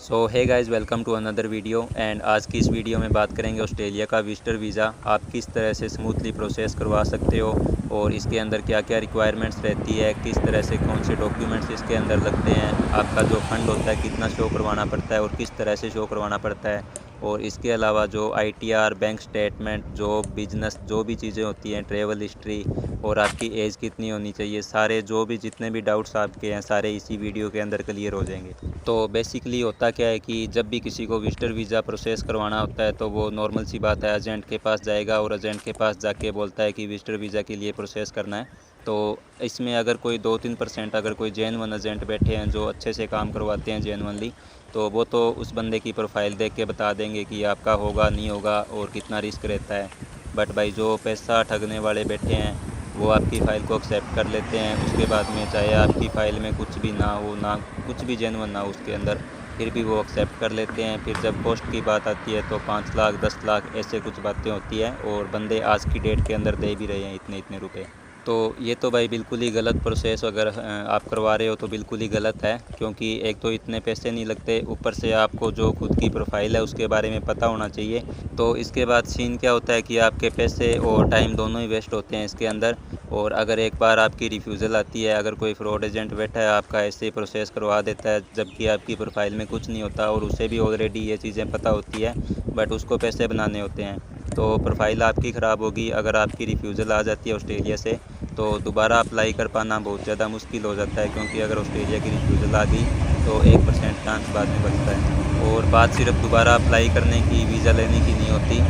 So hey guys, welcome to another video. And आज की इस वीडियो में बात करेंगे ऑस्ट्रेलिया का विजिटर वीज़ा आप किस तरह से स्मूथली प्रोसेस करवा सकते हो और इसके अंदर क्या क्या रिक्वायरमेंट्स रहती है, किस तरह से कौन से डॉक्यूमेंट्स इसके अंदर लगते हैं, आपका जो फ़ंड होता है कितना शो करवाना पड़ता है और किस तरह से शो करवाना पड़ता है। और इसके अलावा जो ITR, bank statement, job, business, जो भी चीज़ें होती हैं, ट्रैवल हिस्ट्री और आपकी एज कितनी होनी चाहिए, सारे जो भी जितने भी डाउट्स आपके हैं सारे इसी वीडियो के अंदर क्लियर हो जाएंगे। तो बेसिकली होता क्या है कि जब भी किसी को विजिटर वीज़ा प्रोसेस करवाना होता है तो वो नॉर्मल सी बात है, एजेंट के पास जाएगा और एजेंट के पास जाके बोलता है कि विजिटर वीज़ा के लिए प्रोसेस करना है। तो इसमें अगर कोई 2-3% अगर कोई जेन्युइन एजेंट बैठे हैं जो अच्छे से काम करवाते हैं जेन्युइनली, तो वो तो उस बंदे की प्रोफाइल देख के बता देंगे कि आपका होगा नहीं होगा और कितना रिस्क रहता है। बट भाई जो पैसा ठगने वाले बैठे हैं वो आपकी फ़ाइल को एक्सेप्ट कर लेते हैं। उसके बाद में चाहे आपकी फ़ाइल में कुछ भी ना हो, ना कुछ भी जेन्युइन ना हो उसके अंदर, फिर भी वो एक्सेप्ट कर लेते हैं। फिर जब कॉस्ट की बात आती है तो 5 लाख 10 लाख ऐसे कुछ बातें होती हैं और बंदे आज की डेट के अंदर दे भी रहे हैं इतने इतने रुपए। तो ये तो भाई बिल्कुल ही गलत प्रोसेस अगर आप करवा रहे हो तो बिल्कुल ही गलत है, क्योंकि एक तो इतने पैसे नहीं लगते, ऊपर से आपको जो खुद की प्रोफाइल है उसके बारे में पता होना चाहिए। तो इसके बाद सीन क्या होता है कि आपके पैसे और टाइम दोनों ही वेस्ट होते हैं इसके अंदर। और अगर एक बार आपकी रिफ्यूज़ल आती है, अगर कोई फ्रॉड एजेंट बैठा है आपका ऐसे ही प्रोसेस करवा देता है जबकि आपकी प्रोफाइल में कुछ नहीं होता और उसे भी ऑलरेडी ये चीज़ें पता होती है, बट उसको पैसे बनाने होते हैं, तो प्रोफाइल आपकी ख़राब होगी। अगर आपकी रिफ्यूज़ल आ जाती है ऑस्ट्रेलिया से तो दोबारा अप्लाई कर पाना बहुत ज़्यादा मुश्किल हो जाता है, क्योंकि अगर ऑस्ट्रेलिया की रिफ्यूज़ल आ गई तो 1% चांस बाद में बचता है। और बात सिर्फ दोबारा अप्लाई करने की, वीज़ा लेने की नहीं होती,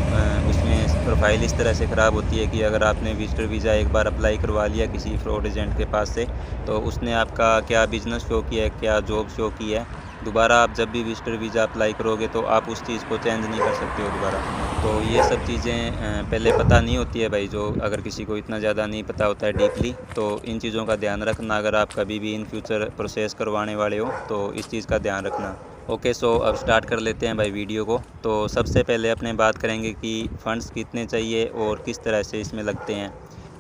उसमें प्रोफाइल इस तरह से ख़राब होती है कि अगर आपने विजिटर वीज़ा एक बार अप्लाई करवा लिया किसी फ्रॉड एजेंट के पास से, तो उसने आपका क्या बिज़नेस शो किया है, क्या जॉब शो की है, दोबारा आप जब भी विजिटर वीज़ा अप्लाई करोगे तो आप उस चीज़ को चेंज नहीं कर सकते हो दोबारा। तो ये सब चीज़ें पहले पता नहीं होती है भाई, जो अगर किसी को इतना ज़्यादा नहीं पता होता है डीपली, तो इन चीज़ों का ध्यान रखना। अगर आप कभी भी इन फ्यूचर प्रोसेस करवाने वाले हो तो इस चीज़ का ध्यान रखना। ओके, सो अब स्टार्ट कर लेते हैं भाई वीडियो को। तो सबसे पहले अपने बात करेंगे कि फ़ंड्स कितने चाहिए और किस तरह से इसमें लगते हैं।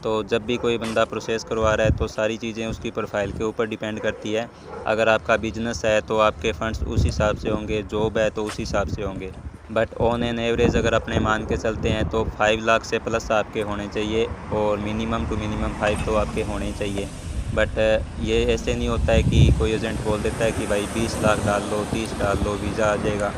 तो जब भी कोई बंदा प्रोसेस करवा रहा है तो सारी चीज़ें उसकी प्रोफाइल के ऊपर डिपेंड करती है। अगर आपका बिजनेस है तो आपके फ़ंड्स उस हिसाब से होंगे, जॉब है तो उस हिसाब से होंगे। बट ऑन एन एवरेज अगर अपने मान के चलते हैं तो 5 लाख से प्लस आपके होने चाहिए और मिनिमम टू मिनिमम 5 तो आपके होने ही चाहिए। बट ये ऐसे नहीं होता है कि कोई एजेंट बोल देता है कि भाई 20 लाख डाल लो, 30 डाल लो, वीज़ा आ जाएगा।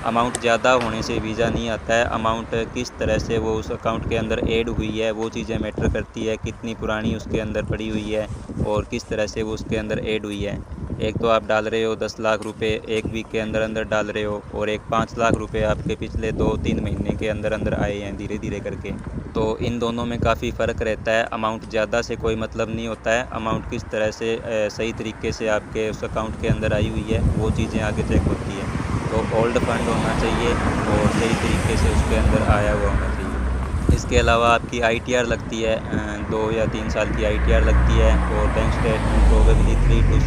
अमाउंट ज़्यादा होने से वीज़ा नहीं आता है, अमाउंट किस तरह से वो उस अकाउंट के अंदर ऐड हुई है वो चीज़ें मैटर करती है, कितनी पुरानी उसके अंदर पड़ी हुई है और किस तरह से वो उसके अंदर ऐड हुई है। एक तो आप डाल रहे हो 10 लाख रुपए एक वीक के अंदर अंदर डाल रहे हो, और एक 5 लाख रुपए आपके पिछले 2-3 महीने के अंदर अंदर आए हैं धीरे धीरे करके। तो इन दोनों में काफ़ी फ़र्क रहता है। अमाउंट ज़्यादा से कोई मतलब नहीं होता है, अमाउंट किस तरह से सही तरीके से आपके उस अकाउंट के अंदर आई हुई है वो चीज़ें आगे चेक होती है। तो ओल्ड फंड होना चाहिए और सही तरीके से उसके अंदर आया हुआ होना चाहिए। इसके अलावा आपकी आईटीआर लगती है, 2 या 3 साल की आईटीआर लगती है, और bank statement probably 3 to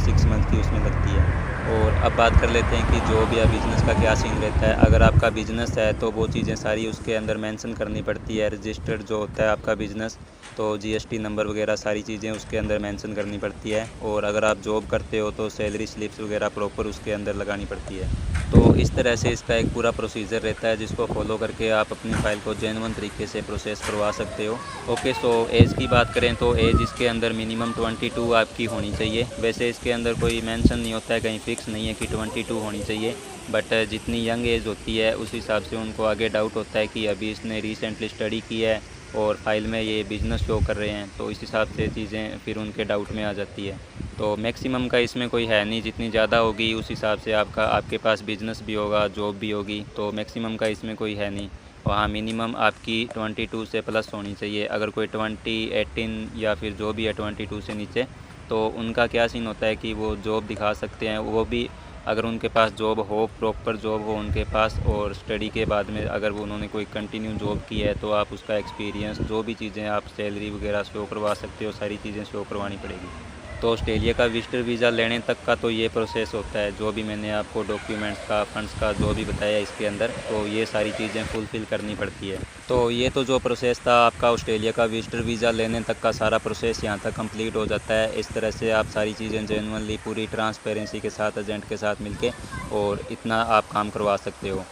6 month की उसमें लगती है। और अब बात कर लेते हैं कि जॉब या बिज़नेस का क्या सीन रहता है। अगर आपका बिज़नेस है तो वो चीज़ें सारी उसके अंदर मेंशन करनी पड़ती है। रजिस्टर्ड जो होता है आपका बिज़नेस, तो जीएसटी नंबर वगैरह सारी चीज़ें उसके अंदर मेंशन करनी पड़ती है। और अगर आप जॉब करते हो तो सैलरी स्लिप्स वगैरह प्रॉपर उसके अंदर लगानी पड़ती है। तो इस तरह से इसका एक पूरा प्रोसीजर रहता है जिसको फॉलो करके आप अपनी फ़ाइल को जेन्युइन तरीके से प्रोसेस करवा सकते हो। ओके, सो एज की बात करें तो एज इसके अंदर मिनिमम 22 आपकी होनी चाहिए। वैसे इसके अंदर कोई मेंशन नहीं होता है, कहीं फिक्स नहीं है कि 22 होनी चाहिए, बट जितनी यंग एज होती है उस हिसाब से उनको आगे डाउट होता है कि अभी इसने रिसेंटली स्टडी की है और फाइल में ये बिज़नेस शो कर रहे हैं, तो इस हिसाब से चीज़ें फिर उनके डाउट में आ जाती है। तो मैक्सिमम का इसमें कोई है नहीं, जितनी ज़्यादा होगी उस हिसाब से आपके पास बिज़नेस भी होगा, जॉब भी होगी, तो मैक्सिमम का इसमें कोई है नहीं। वहाँ मिनिमम आपकी 22 से प्लस होनी चाहिए। अगर कोई 20, 18 या फिर जो भी है 22 से नीचे, तो उनका क्या सीन होता है कि वो जॉब दिखा सकते हैं। वो भी अगर उनके पास जॉब हो, प्रॉपर जॉब हो उनके पास, और स्टडी के बाद में अगर वो उन्होंने कोई कंटिन्यू जॉब की है तो आप उसका एक्सपीरियंस, जो भी चीज़ें आप सैलरी वगैरह शो करवा सकते हो, सारी चीज़ें शो करवानी पड़ेगी। तो ऑस्ट्रेलिया का विजिटर वीज़ा लेने तक का तो ये प्रोसेस होता है, जो भी मैंने आपको डॉक्यूमेंट्स का, फंड्स का जो भी बताया इसके अंदर, तो ये सारी चीज़ें फुलफ़िल करनी पड़ती है। तो ये तो जो प्रोसेस था आपका ऑस्ट्रेलिया का विजिटर वीज़ा लेने तक का, सारा प्रोसेस यहाँ तक कंप्लीट हो जाता है। इस तरह से आप सारी चीज़ें जेन्युइनली पूरी ट्रांसपेरेंसी के साथ एजेंट के साथ मिलके और इतना आप काम करवा सकते हो।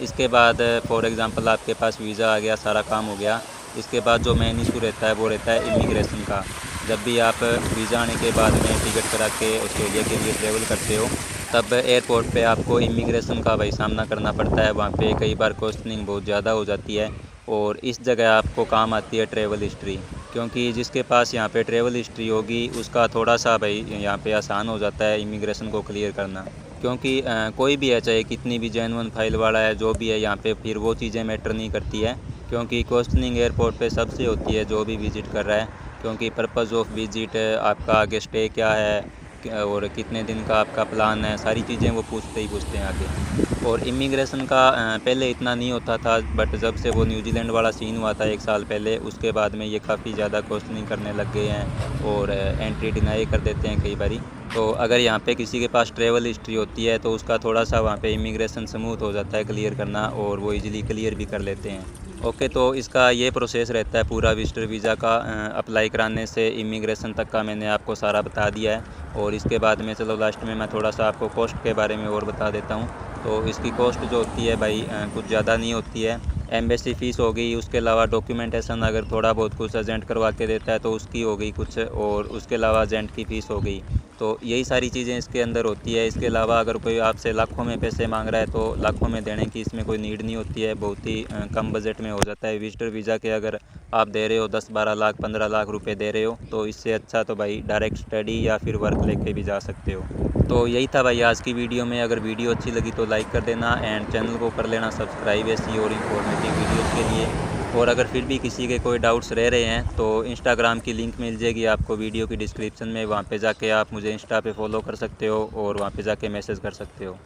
इसके बाद फॉर एग्ज़ाम्पल आपके पास वीज़ा आ गया, सारा काम हो गया। इसके बाद जो मेन इशू रहता है वो रहता है इमिग्रेशन का। जब भी आप वीज़ा आने के बाद में टिकट करा के ऑस्ट्रेलिया के लिए ट्रैवल करते हो, तब एयरपोर्ट पे आपको इमिग्रेशन का भाई सामना करना पड़ता है। वहाँ पे कई बार क्वेश्चनिंग बहुत ज़्यादा हो जाती है और इस जगह आपको काम आती है ट्रैवल हिस्ट्री, क्योंकि जिसके पास यहाँ पे ट्रैवल हिस्ट्री होगी उसका थोड़ा सा भाई यहाँ पे आसान हो जाता है इमिग्रेशन को क्लियर करना। क्योंकि कोई भी है, चाहे कितनी भी जेन्युइन फाइल वाला है, जो भी है, यहाँ पे फिर वो चीज़ें मैटर नहीं करती है, क्योंकि क्वेश्चनिंग एयरपोर्ट पे सबसे होती है जो भी विज़िट कर रहा है। क्योंकि पर्पज़ ऑफ विज़िट, आपका आगे स्टे क्या है और कितने दिन का आपका प्लान है, सारी चीज़ें वो पूछते हैं आगे। और इमिग्रेशन का पहले इतना नहीं होता था, बट जब से वो न्यूजीलैंड वाला सीन हुआ था 1 साल पहले, उसके बाद में ये काफ़ी ज़्यादा क्वेश्चनिंग करने लग गए हैं और एंट्री डिनाई कर देते हैं कई बारी। तो अगर यहाँ पे किसी के पास ट्रैवल हिस्ट्री होती है तो उसका थोड़ा सा वहाँ पे इमिग्रेशन स्मूथ हो जाता है क्लियर करना, और वो इजीली क्लियर भी कर लेते हैं। ओके, तो इसका ये प्रोसेस रहता है पूरा विजिटर वीज़ा का अप्लाई कराने से इमिग्रेशन तक का, मैंने आपको सारा बता दिया है। और इसके बाद में चलो लास्ट में मैं थोड़ा सा आपको कॉस्ट के बारे में और बता देता हूँ। तो इसकी कॉस्ट जो होती है भाई कुछ ज़्यादा नहीं होती है। एम्बेसी फ़ीस हो गई, उसके अलावा डॉक्यूमेंटेशन अगर थोड़ा बहुत कुछ एजेंट करवा के देता है तो उसकी हो गई कुछ, और उसके अलावा एजेंट की फ़ीस हो गई। तो यही सारी चीज़ें इसके अंदर होती है। इसके अलावा अगर कोई आपसे लाखों में पैसे मांग रहा है तो लाखों में देने की इसमें कोई नीड नहीं होती है, बहुत ही कम बजट में हो जाता है। विजिटर वीज़ा के अगर आप दे रहे हो 10-12 लाख 15 लाख रुपए दे रहे हो, तो इससे अच्छा तो भाई डायरेक्ट स्टडी या फिर वर्क लेके भी जा सकते हो। तो यही था भाई आज की वीडियो में। अगर वीडियो अच्छी लगी तो लाइक कर देना एंड चैनल को कर लेना सब्सक्राइब ऐसी और इन्फॉर्मेटिव वीडियोज़ के लिए। और अगर फिर भी किसी के कोई डाउट्स रह रहे हैं तो इंस्टाग्राम की लिंक मिल जाएगी आपको वीडियो की डिस्क्रिप्शन में, वहाँ पे जाके आप मुझे इंस्टा पे फॉलो कर सकते हो और वहाँ पे जाके मैसेज कर सकते हो।